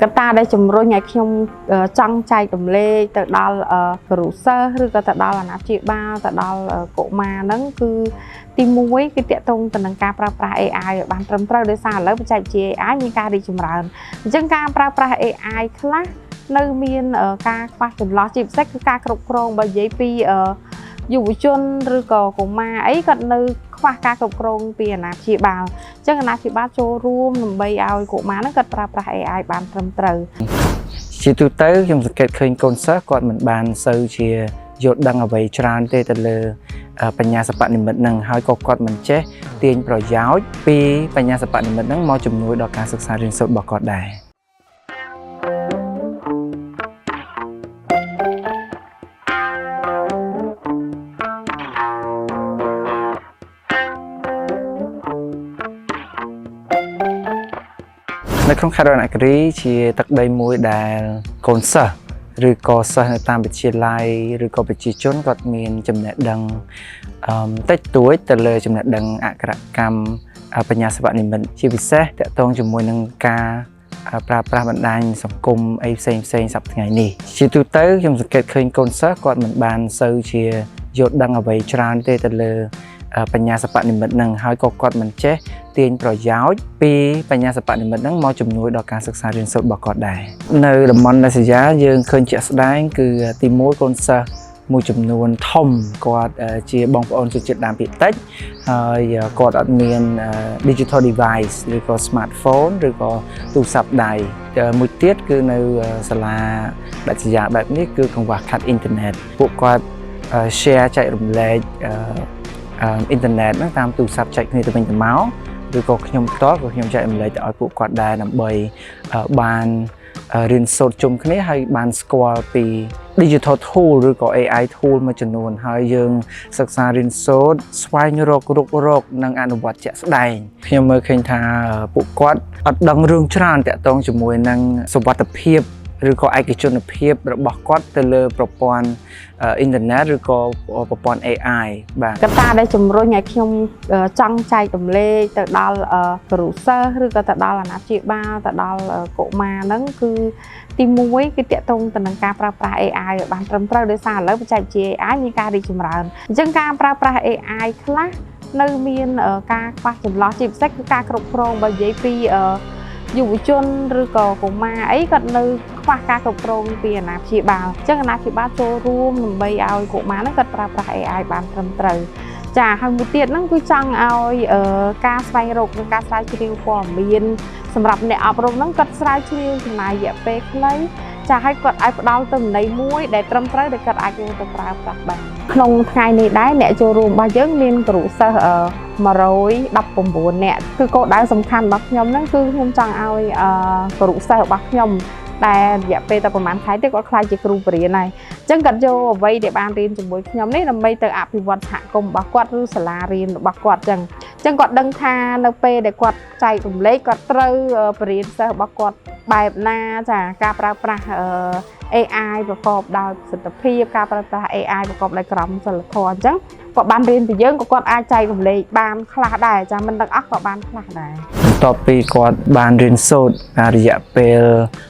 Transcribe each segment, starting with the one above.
កត្តាដែលជំរុញឲ្យខ្ញុំចង់ចែករំលែកទៅដល់គ្រូសិស្សឬក៏ទៅដល់អាណាព្យាបាលទៅដល់កុមារហ្នឹងគឺទី1គឺតាក់ទងទៅនឹងការប្រើប្រាស់ AI ឲ្យបានត្រឹមត្រូវដោយសារឥឡូវបច្ចេកវិទ្យា AI មានការរីកចម្រើនអញ្ចឹងការប្រើប្រាស់ AI ខ្លះនៅមានការខ្វះចន្លោះជាពិសេសគឺការគ្រប់គ្រងបើនិយាយពីយុវជនឬក៏កុមារអីគាត់នៅខ្វះការគ្រប់គ្រងពីអាណាព្យាបាលអញ្ចឹងអាណាព្យាបាលចូលរួមដើម្បីឲ្យកុមារហ្នឹងគាត់ប្រើប្រាស់ AI បានត្រឹមត្រូវជាទូទៅខ្ញុំសង្កេតឃើញកូនសិស្សគាត់មិនបានសូវជាយល់ដឹងអ្វីច្រើនទេទៅលើបញ្ញាសិប្បនិម្មិតហ្នឹងហើយក៏គាត់មិនចេះទាញប្រយោជន៍ពីបញ្ញាសិប្បនិម្មិតហ្នឹងមកជំនួយដល់ការសិក្សារៀនសូត្ររបស់គាត់ដែរនៅក្នុងខេត្តរតនគិរីជាទឹកដីមួយដែលកូនសិស្សឬក៏សិស្សនៅតាមវិទ្យាល័យឬក៏ប្រជាជនគាត់មានចំណេះដឹងតិចតួចទៅលើចំណេះដឹងអក្ខរកម្មបញ្ញាសិប្បនិម្មិតជាពិសេសទាក់ទងជាមួយនឹងការប្រើប្រាស់បណ្ដាញសង្គមអីផ្សេងសប្តាហ៍ថ្ងៃនេះជាទូទៅខ្ញុំសង្កេតឃើញកូនសិស្សគាត់មិនបានសូវជាយល់ដឹងអ្វីច្រើនទេទៅលើបញ្ញាសិប្បនិម្មិតហ្នឹងហើយក៏គាត់មិនចេះទាញប្រយោជន៍ពីបញ្ញាសិប្បនិម្មិតហ្នឹងមកជំនួយដល់ការសិក្សារៀនសូត្ររបស់គាត់ដែរនៅតំបន់ដាសយ៉ាយើងឃើញជាក់ស្ដែងគឺទី1កូនសិស្សមួយចំនួនធំគាត់ជាបងប្អូនជនជាតិដើមភាគតិចហើយគាត់អត់មាន digital device ឬក៏ smartphone ឬក៏ទូរស័ព្ទដៃមួយទៀតគឺនៅសាលាដាសយ៉ាបែបនេះគឺកង្វះខាតអ៊ីនធឺណិតពួកគាត់ share ចែករំលែកអ៊ីនធឺណិតហ្នឹងតាមទូរស័ព្ទចែកគ្នាទៅវិញទៅមកឬក៏ខ្ញុំផ្ទាល់ក៏ខ្ញុំចែករំលែកទៅឲ្យពួកគាត់ដែរដើម្បីបានរៀនសូត្រជុំគ្នាហើយបានស្គាល់ពី digital tool ឬក៏ AI tool មួយចំនួនហើយយើងសិក្សារៀនសូត្រស្វែងរកនិងអនុវត្តជាក់ស្ដែងខ្ញុំមើលឃើញថាពួកគាត់អត់ដឹងរឿងច្រើនតាក់ទងជាមួយនឹងសុវត្ថិភាពឬក៏ឯកជនភាពរបស់គាត់ទៅលើប្រព័ន្ធអ៊ីនធឺណិតឬក៏ប្រព័ន្ធ AI បាទកត្តាដែលជំរុញឲ្យខ្ញុំចង់ចែករំលែកទៅដល់គ្រូសិស្សឬក៏ទៅដល់អាណាព្យាបាលទៅដល់កុមារហ្នឹងគឺទី1គឺតាក់ទងទៅនឹងការប្រើប្រាស់ AI ឲ្យបានត្រឹមត្រូវដោយសារឥឡូវបច្ចេកវិទ្យា AI មានការរីកចម្រើនអញ្ចឹងការប្រើប្រាស់ AI ខ្លះនៅមានការខ្វះចន្លោះជាពិសេសគឺការគ្រប់គ្រងបើនិយាយពីយុវជនឬក៏កុមារអីគាត់នៅខ្វះការគ្រប់គ្រងពីអាណាព្យាបាលអញ្ចឹងអាណាព្យាបាលចូលរួមដើម្បីឲ្យកុមារហ្នឹងគាត់ប្រើប្រាស់ AI បានត្រឹមត្រូវចាហើយមួយទៀតហ្នឹងគឺចង់ឲ្យការស្វែងរកនិងការស្រាវជ្រាវព័ត៌មានសម្រាប់អ្នកអប់រំហ្នឹងគាត់ស្រាវជ្រាវចំណាយរយៈពេលខ្លីចាឲ្យគាត់ឲ្យផ្ដល់ទៅន័យមួយដែលត្រឹមត្រូវដែលគាត់អាចយកទៅប្រើប្រាស់បានក្នុងថ្ងៃនេះដែរអ្នកចូលរួមរបស់យើងមានគ្រូសិស្ស119នាក់គឺគោលដៅសំខាន់របស់ខ្ញុំហ្នឹងគឺខ្ញុំចង់ឲ្យគ្រូសិស្សរបស់ខ្ញុំដែលរយៈពេលតែប្រហែលខែទៀតគាត់ខ្លាចជាគ្រូបរិញ្ញាបត្រហើយអញ្ចឹងគាត់យកអ្វីដែលបានរៀនជាមួយខ្ញុំនេះដើម្បីទៅអភិវឌ្ឍសហគមន៍របស់គាត់ឬសាលារៀនរបស់គាត់អញ្ចឹងគាត់ដឹងថានៅពេលដែលគាត់ចែករំលែកគាត់ត្រូវបរិញ្ញាបត្រសិស្សរបស់គាត់បែបណាចាការប្រើប្រាស់AI ប្រកបដោយប្រសិទ្ធភាពការប្រើប្រាស់ AI ប្រកបដោយក្រមសីលធម៌អញ្ចឹងគាត់បានរៀនពីយើងក៏គាត់អាចចែករំលែកបានខ្លះដែរចាមិនទាំងអស់ក៏បានខ្លះដែរបន្ទាប់ពីគាត់បានរៀនសូត្ររយៈពេល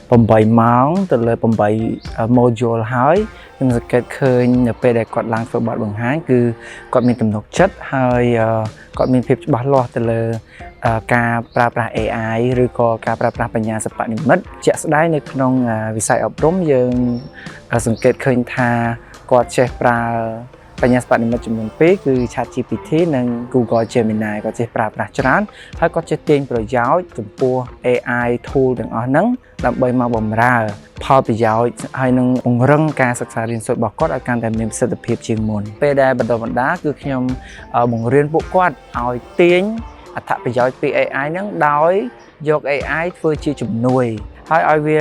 8ម៉ោងទៅលើ8 module ហើយខ្ញុំសង្កេតឃើញនៅពេលដែលគាត់ឡើងធ្វើបទបង្ហាញគឺគាត់មានទំនុកចិត្តហើយគាត់មានភាពច្បាស់លាស់ទៅលើការប្រើប្រាស់ AI ឬក៏ការប្រើប្រាស់បញ្ញាសិប្បនិម្មិតជាក់ស្ដែងនៅក្នុងវិស័យអប់រំយើងសង្កេតឃើញថាគាត់ចេះប្រើបញ្ញាសិប្បនិម្មិតចំនួន2គឺ ChatGPT និង Google Gemini គាត់ចេះប្រើប្រាស់ច្រើនហើយគាត់ចេះទាញប្រយោជន៍ចំពោះ AI tool ទាំងអស់ហ្នឹងដើម្បីមកបម្រើផលប្រយោជន៍ហើយនឹងពង្រឹងការសិក្សារៀនសូត្ររបស់គាត់ឲ្យកាន់តែមានប្រសិទ្ធភាពជាងមុនពេលដែលបន្តបណ្ដាគឺខ្ញុំបង្រៀនពួកគាត់ឲ្យទាញអត្ថប្រយោជន៍ពី AI ហ្នឹងដោយយក AI ធ្វើជាជំនួយហើយឲ្យវា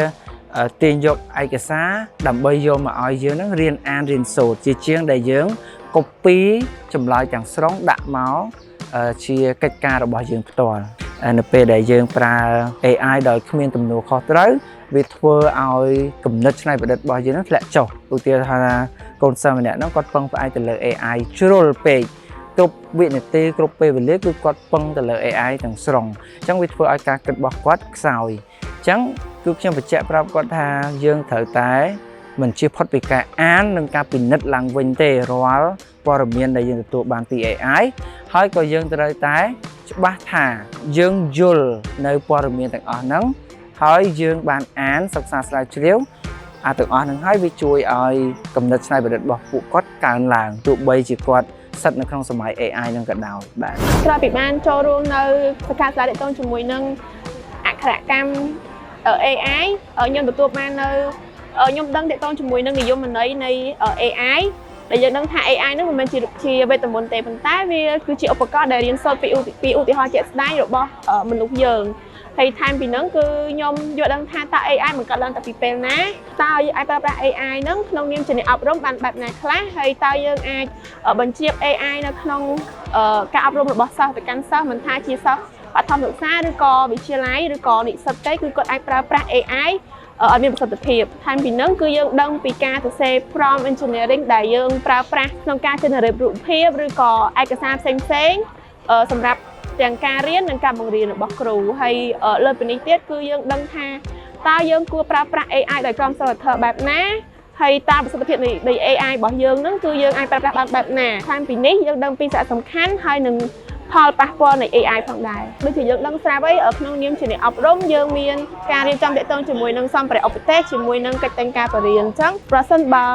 ទាញយកឯកសារដើម្បីយកមកឲ្យយើងនឹងរៀនអានរៀនសូត្រជាជាងដែលយើង copy ចម្លើយទាំងស្រុងដាក់មកជាកិច្ចការរបស់យើងផ្ទាល់នៅពេលដែលយើងប្រើ AI ដោយគ្មានទំនួលខុសត្រូវវាធ្វើឲ្យគំនិតច្នៃប្រឌិតរបស់យើងនឹងធ្លាក់ចុះឧទាហរណ៍ថាកូនសិស្សម្នាក់ហ្នឹងគាត់ពឹងផ្អែកទៅលើ AI ជ្រុលពេក គ្រប់វិនាទីគ្រប់ពេលវេលាគឺគាត់ពឹងទៅលើ AI ទាំងស្រុងអញ្ចឹងវាធ្វើឲ្យការគិតរបស់គាត់ខ្សោយអ ចឹងគឺខ្ញុំបញ្ជាក់ប្រាប់គាត់ថាយើងត្រូវតែមិនជៀសផុតពីការអាននិងការពិនិត្យឡើងវិញទេរាល់ព័ត៌មានដែលយើងទទួលបានពី AI ហើយក៏យើងត្រូវតែច្បាស់ថាយើងយល់នៅព័ត៌មានទាំងអស់ហ្នឹងហើយយើងបានអានសិក្សាស្រាវជ្រាវទាំងអស់ហ្នឹងហើយវាជួយឲ្យគំនិតច្នៃប្រឌិតរបស់ពួកគាត់កើនឡើងទោះបីជាគាត់ស្ថិតនៅក្នុងសម័យ AI ហ្នឹងក៏ដោយបាទក្រោយពីបានចូលរួមនៅសកម្មភាពទាក់ទងជាមួយនឹងអក្ខរកម្ម AI ខ្ញុំទទួលបាននៅខ្ញុំដឹងទាក់ទងជាមួយនឹងនិយមន័យនៃ AI ដែលយើងដឹងថា AI ហ្នឹងមិនមែនជាវេទមន្តទេប៉ុន្តែវាគឺជាឧបករណ៍ដែលរៀនសូត្រពីឧទាហរណ៍ជាក់ស្ដែងរបស់មនុស្សយើងហើយថែមពីហ្នឹងគឺខ្ញុំយល់ដឹងថាតើ AI បង្កើតឡើងតាពីពេលណាតើយើងអាចប្រើប្រាស់ AI ហ្នឹងក្នុងនាមជាអ្នកអប់រំបានបែបណាខ្លះហើយតើយើងអាចបញ្ជា AI នៅក្នុងការអប់រំរបស់សិស្សទៅកាន់សិស្សមិនថាជាសិស្សបឋមសិក្សាឬក៏វិទ្យាល័យឬក៏និស្សិតទេគឺគាត់អាចប្រើប្រាស់ AI ឲ្យមានប្រសិទ្ធភាពថែមពីហ្នឹងគឺយើងដឹងពីការសរសេរ prompt engineering ដែលយើងប្រើប្រាស់ក្នុងការ generate រូបភាពឬក៏ឯកសារផ្សេងៗសម្រាប់ទាំងការរៀននិងការបង្រៀនរបស់គ្រូហើយលើពីនេះទៀតគឺយើងដឹងថាតើយើងគួរប្រើប្រាស់ AI ដោយក្រមសីលធម៌បែបណាហើយតាមប្រសិទ្ធភាពនៃ AI របស់យើងហ្នឹងគឺយើងអាចប្រើប្រាស់បានបែបណាថែមពីនេះយើងដឹងពីសារៈសំខាន់ហើយនឹងផលប៉ះពាល់នៃ AI ផងដែរដូចជាយើងដឹងស្រាប់ហើយក្នុងនាមជាអ្នកអប់រំយើងមានការរៀបចំទាក់ទងជាមួយនឹងសម្ភារៈឧបទេសជាមួយនឹងកិច្ចតែងការបរិញ្ញាបត្រអញ្ចឹងប្រសិនបើ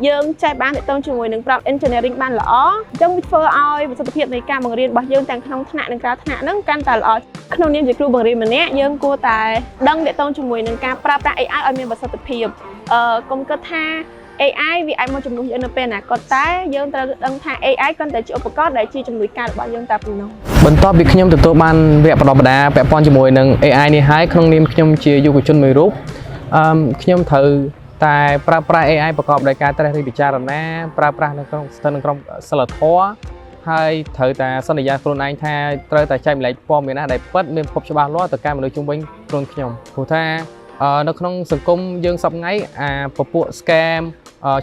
យើងចេះបានទាក់ទងជាមួយនឹង prompt engineering បានល្អអញ្ចឹងវាធ្វើឲ្យប្រសិទ្ធភាពនៃការបង្រៀនរបស់យើងទាំងក្នុងថ្នាក់និងក្រៅថ្នាក់ហ្នឹងកាន់តែល្អក្នុងនាមជាគ្រូបង្រៀនម្នាក់យើងគួរតែដឹងទាក់ទងជាមួយនឹងការប្រើប្រាស់ AI ឲ្យមានប្រសិទ្ធភាពកុំគិតថា AI វាអាចមកជំនួសយើងនៅពេលអនាគតតែយើងត្រូវដឹងថា AI គ្រាន់តែជាឧបករណ៍ដែលជាជំនួយការរបស់យើងតែប៉ុណ្ណោះបន្ទាប់ពីខ្ញុំទទួលបានវគ្គបណ្ដុះបណ្ដាលពាក់ព័ន្ធជាមួយនឹង AI នេះហើយក្នុងនាមខ្ញុំជាយុវជនមួយរូបខ្ញុំត្រូវតែប្រើប្រាស់ AI ប្រកបដោយការត្រិះរិះពិចារណាប្រើប្រាស់នៅក្នុងស្ថិតក្នុងក្រមសីលធម៌ហើយត្រូវតែសន្យាខ្លួនឯងថាត្រូវតែចែកម្លែកព័ត៌មានណាដែលពិតមានប្រភពច្បាស់លាស់ទៅកាន់មនុស្សជុំវិញខ្លួនខ្ញុំព្រោះថានៅក្នុងសង្គមយើងសពថ្ងៃពពួក scam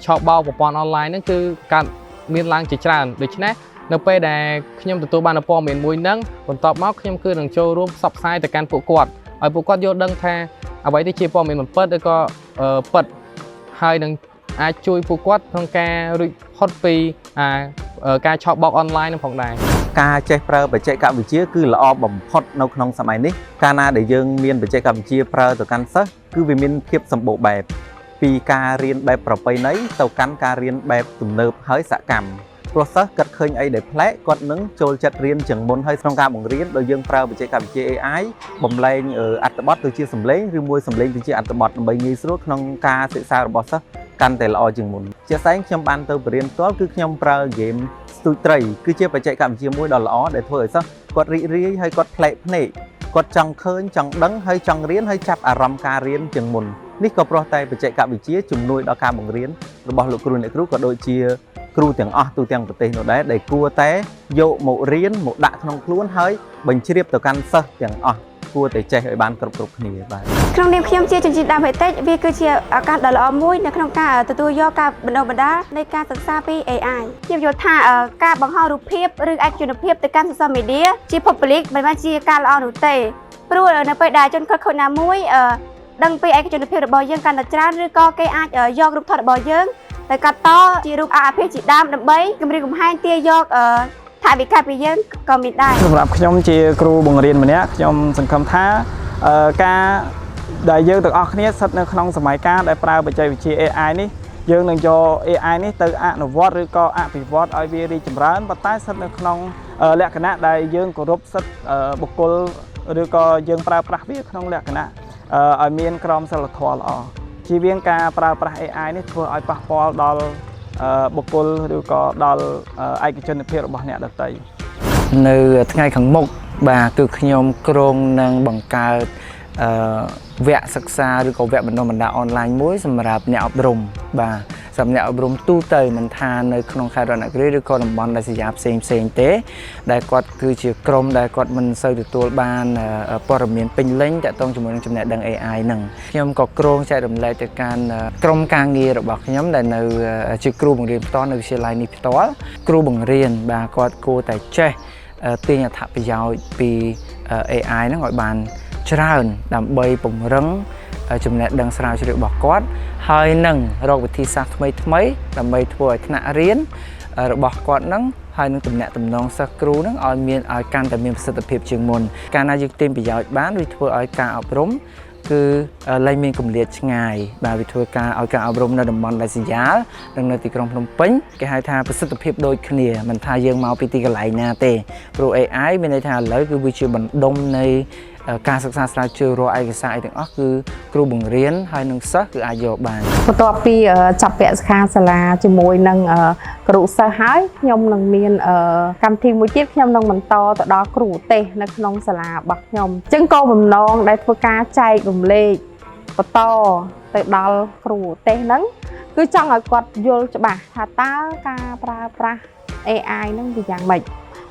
ឆោបបោកប្រព័ន្ធអនឡាញហ្នឹងគឺកើតមានឡើងជាច្រើនដូច្នេះនៅពេលដែលខ្ញុំទទួលបានព័ត៌មានមួយហ្នឹងបន្ទាប់មកខ្ញុំគឺនឹងចូលរួមផ្សព្វផ្សាយទៅកាន់ពួកគាត់ឲ្យពួកគាត់យល់ដឹងថាអ្វីដែលជាព័ត៌មានមិនពិតឬក៏ពិតហើយនឹងអាចជួយពួកគាត់ក្នុងការរួចផុតពីការឆោបបោកអនឡាញនឹងផងដែរការចេះប្រើបច្ចេកវិទ្យាគឺល្អបំផុតនៅក្នុងសម័យនេះកាលណាដែលយើងមានបច្ចេកវិទ្យាប្រើទៅកាន់សិស្សគឺវាមានភាពសម្បូរបែបពីការរៀនបែបប្រពៃណីទៅកាន់ការរៀនបែបទំនើបហើយសកម្មព្រោះសិស្សគិតឃើញអីដែលប្លែកគាត់នឹងចូលចិត្តរៀនជាងមុនហើយក្នុងការបង្រៀនដោយយើងប្រើបច្ចេកវិទ្យា AI បំលែងអត្ថបទទៅជាសំឡេងឬមួយសំឡេងទៅជាអត្ថបទដើម្បីងាយស្រួលក្នុងការសិក្សារបស់សិស្សកាន់តែល្អជាងមុនជាក់ស្ដែងខ្ញុំបានទៅបរៀនផ្ទាល់គឺខ្ញុំប្រើ game ស្ទូចត្រីគឺជាបច្ចេកវិទ្យាមួយដ៏ល្អដែលធ្វើឲ្យសិស្សគាត់រីករាយហើយគាត់ប្លែកភ្នែកគាត់ចង់ឃើញចង់ដឹងហើយចង់រៀនហើយចាប់អារម្មណ៍ការរៀនជាងមុននេះក៏ព្រោះតែបច្ចេកវិទ្យាជំនួយដល់ការបង្រៀនរបស់លោកគ្រូអ្នកគ្រូក៏ដូចជាគ្រូទាំងអស់ទូទាំងប្រទេសនោះដែរដែលគួរតែយកមករៀនមកដាក់ក្នុងខ្លួនហើយបញ្ជ្រាបទៅកាន់សិស្សទាំងអស់គួរតែចេះឲ្យបានគ្រប់គ្នាបាទក្នុងនាមខ្ញុំជាជំនាញដើមហេតុវាគឺជាឱកាសដ៏ល្អមួយនៅក្នុងការទទួលយកការបណ្ដុះបណ្ដាលនៃការសិក្សាពី AI ខ្ញុំយល់ថាការបង្ហោះរូបភាពឬឯកជនភាពទៅកាន់ social media ជា public មិនមែនជាការល្អនោះទេព្រោះនៅពេលដែលជនខិលខូចណាមួយដឹងពីឯកជនភាពរបស់យើងកាន់តែច្រើនឬក៏គេអាចយករូបថតរបស់យើងទៅកាត់តជារូបអាភិជាដើមដើម្បីគម្រាមកំហែងទាយកថាវិការពីយើងក៏មានដែរសម្រាប់ខ្ញុំជាគ្រូបង្រៀនម្នាក់ខ្ញុំសង្ឃឹមថាការដែលយើងទាំងអស់គ្នាស្ថិតនៅក្នុងសម័យកាលដែលប្រើបច្ចេកវិទ្យា AI នេះយើងនឹងយក AI នេះទៅអនុវត្តឬក៏អភិវឌ្ឍឲ្យវារីកចម្រើនប៉ុន្តែស្ថិតនៅក្នុងលក្ខណៈដែលយើងគោរពសិទ្ធិបុគ្គលឬក៏យើងប្រើប្រាស់វាក្នុងលក្ខណៈឲ្យមានក្រមសីលធម៌ល្អជៀសវាងការប្រើប្រាស់ AI នេះធ្វើឲ្យប៉ះពាល់ដល់បុគ្គលឬក៏ដល់ឯកជនភាពរបស់អ្នកដទៃនៅថ្ងៃខាងមុខបាទគឺខ្ញុំក្រុងនឹងបង្កើតវគ្គសិក្សាឬក៏វគ្គបណ្ដុះបណ្ដាលអនឡាញមួយសម្រាប់អ្នកអប់រំបាទសម្រាប់អ្នកអប់រំទូទៅមិនថានៅក្នុងខេត្តរតនគិរីឬក៏តំបន់ដាច់ស្រយាលផ្សេងទេដែលគាត់គឺជាក្រុមដែលគាត់មិនសូវទទួលបានព័ត៌មានពេញលេញតាក់ទងជាមួយនឹងចំណេះដឹង AI ហ្នឹងខ្ញុំក៏គ្រោងចែករំលែកទៅកាន់ក្រុមការងាររបស់ខ្ញុំដែលនៅជាគ្រូបង្រៀនផ្ទាល់នៅវិទ្យាល័យនេះផ្ទាល់គ្រូបង្រៀនបាទគាត់គួរតែចេះទាញអត្ថប្រយោជន៍ពី AI ហ្នឹងឲ្យបាន ច្រើនដើម្បីពង្រឹងចំណេះដឹងស្រាវជ្រាវរបស់គាត់ហើយនឹងរកវិធីសាស្ត្រថ្មីដើម្បីធ្វើឲ្យថ្នាក់រៀនរបស់គាត់នឹងហើយនឹងទំនាក់ទំនងសិស្សគ្រូនឹងឲ្យកាន់តែមានប្រសិទ្ធភាពជាងមុនកាលណាយើងទាញប្រយោជន៍បានវាធ្វើឲ្យការអប់រំគឺលែងមានគម្លាតឆ្ងាយបាទវាធ្វើការអប់រំនៅតំបន់ដាច់ស្រយាលនិងនៅទីក្រុងភ្នំពេញគេហៅថាប្រសិទ្ធភាពដូចគ្នាមិនថាយើងមកពីទីកន្លែងណាទេព្រោះ AI មានន័យថាឥឡូវគឺវាជាបណ្ដុំនៃការសិក្សាស្រាវជ្រាវរាល់ឯកសារទាំងអស់គឺគ្រូបង្រៀនហើយនឹងសិស្សគឺអាចយកបានបន្ទាប់ពីចាប់ពាក់សិក្ខាសាលាជាមួយនឹងគ្រូសិស្សហើយខ្ញុំនឹងមានកម្មវិធីមួយទៀតខ្ញុំនឹងបន្តទៅដល់គ្រូទេសនៅក្នុងសាលារបស់ខ្ញុំអញ្ចឹងក៏បំណងដែលធ្វើការចែករំលែកបន្តទៅដល់គ្រូទេសហ្នឹងគឺចង់ឲ្យគាត់យល់ច្បាស់ថាតើការប្រើប្រាស់ AI ហ្នឹងវាយ៉ាងម៉េច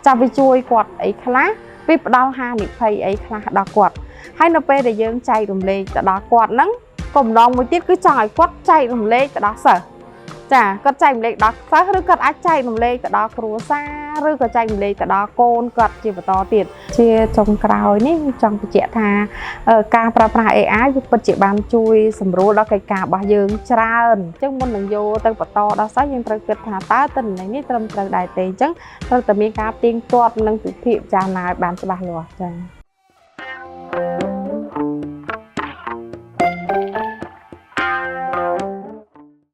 ចាំវាជួយគាត់អីខ្លះវាផ្ដល់ហានិភ័យអីខ្លះដល់គាត់ហើយនៅពេលដែលយើងចែករំលែកទៅដល់គាត់ហ្នឹងក៏ម្ដងមួយទៀតគឺចង់ឲ្យគាត់ចែករំលែកទៅដល់សិស្សចាគាត់ចែករំលែកដល់សិស្សឬគាត់អាចចែករំលែកទៅដល់គ្រួសារឬក៏ចែករំលែកទៅដល់កូនគាត់ជាបន្តទៀតជាចុងក្រោយនេះចង់បញ្ជាក់ថាការប្រើប្រាស់ AI វាពិតជាបានជួយសម្រួលដល់កិច្ចការរបស់យើងច្រើនអញ្ចឹងមុននឹងយកទៅបន្តដល់សិស្សយើងត្រូវគិតថាតើទិន្នន័យនេះត្រឹមត្រូវដែរទេអញ្ចឹងត្រូវតែមានការទៀងទាត់និងពិភាក្សាឲ្យបានច្បាស់លាស់ចា៎